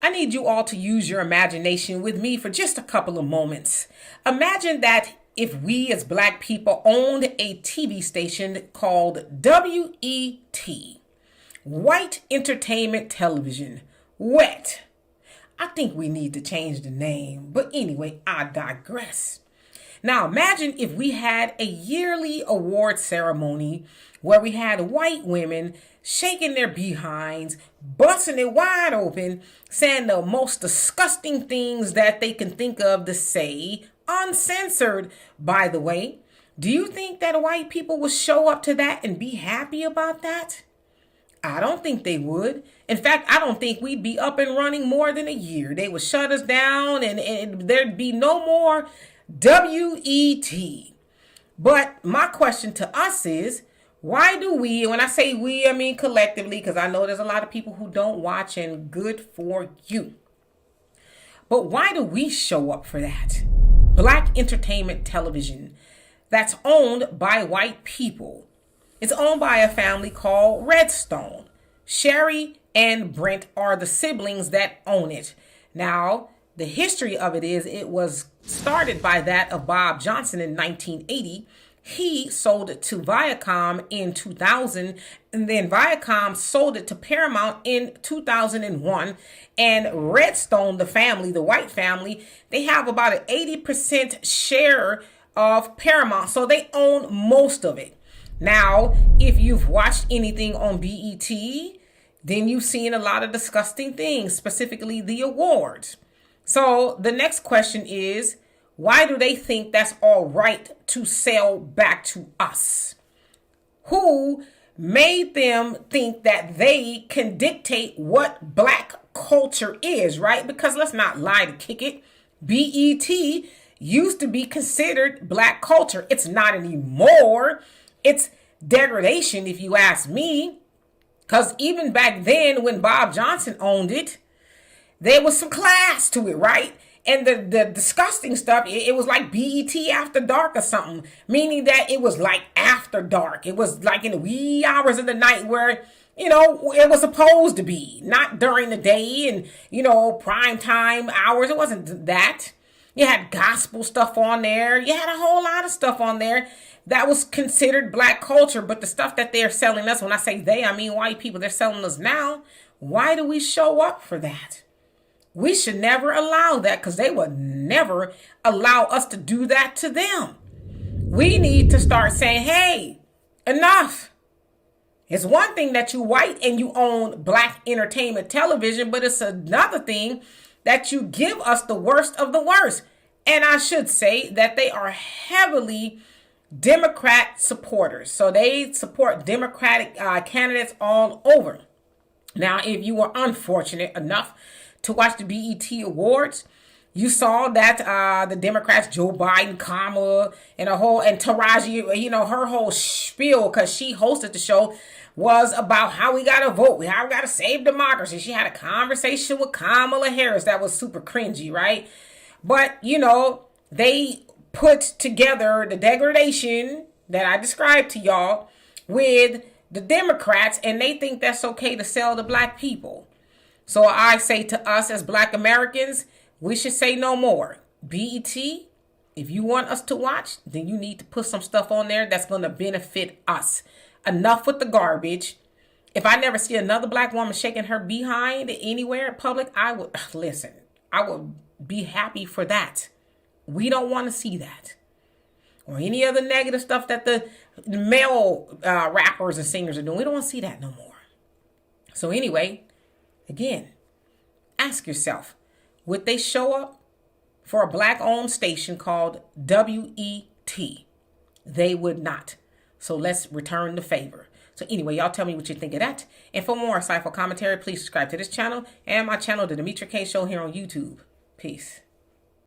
I need you all to use your imagination with me for just a couple of moments. Imagine that if we as black people owned a TV station called W.E.T, White Entertainment Television, W.E.T. I think we need to change the name, but anyway, I digress. Now imagine if we had a yearly award ceremony where we had white women shaking their behinds, busting it wide open, saying the most disgusting things that they can think of to say, uncensored, by the way. Do you think that white people would show up to that and be happy about that? I don't think they would. In fact, I don't think we'd be up and running more than a year. They would shut us down and there'd be no more W.E.T. But my question to us is, why do we, and when I say we, I mean collectively, because I know there's a lot of people who don't watch, and good for you. But why do we show up for that? Black entertainment television that's owned by white people. It's owned by a family called Redstone. Sherry and Brent are the siblings that own it. Now, the history of it is it was started by that of Bob Johnson in 1980. He sold it to Viacom in 2000, and then Viacom sold it to Paramount in 2001. And Redstone, the family, the white family, they have about an 80% share of Paramount, so they own most of it. Now, if you've watched anything on BET, then you've seen a lot of disgusting things, specifically the awards. So the next question is, why do they think that's all right to sell back to us? Who made them think that they can dictate what black culture is, right? Because let's not lie to kick it. BET used to be considered black culture. It's not anymore. It's degradation, if you ask me. Because even back then, when Bob Johnson owned it, there was some class to it, right? And the disgusting stuff, it was like BET After Dark or something, meaning that it was like after dark. It was like in the wee hours of the night where, it was supposed to be, not during the day and, prime time hours. It wasn't that. You had gospel stuff on there. You had a whole lot of stuff on there that was considered black culture. But the stuff that they're selling us, when I say they, I mean white people, they're selling us now. Why do we show up for that? We should never allow that, because they would never allow us to do that to them. We need to start saying, hey, enough. It's one thing that you white and you own black entertainment television, but it's another thing that you give us the worst of the worst. And I should say that they are heavily Democrat supporters. So they support Democratic candidates all over. Now, if you were unfortunate enough to watch the BET Awards, you saw that the Democrats, Joe Biden, Kamala, and Taraji, her whole spiel, because she hosted the show, was about how we got to vote, how we got to save democracy. She had a conversation with Kamala Harris that was super cringy, right? But, they put together the degradation that I described to y'all with the Democrats, and they think that's okay to sell to black people. So I say to us as black Americans, we should say no more. BET, if you want us to watch, then you need to put some stuff on there that's going to benefit us. Enough with the garbage. If I never see another black woman shaking her behind anywhere in public, I would be happy for that. We don't want to see that. Or any other negative stuff that the male rappers and singers are doing. We don't want to see that no more. So anyway, again, ask yourself, would they show up for a black-owned station called W.E.T? They would not. So let's return the favor. So anyway, y'all tell me what you think of that. And for more insightful commentary, please subscribe to this channel and my channel, The Demetra Kaye Show, here on YouTube. Peace.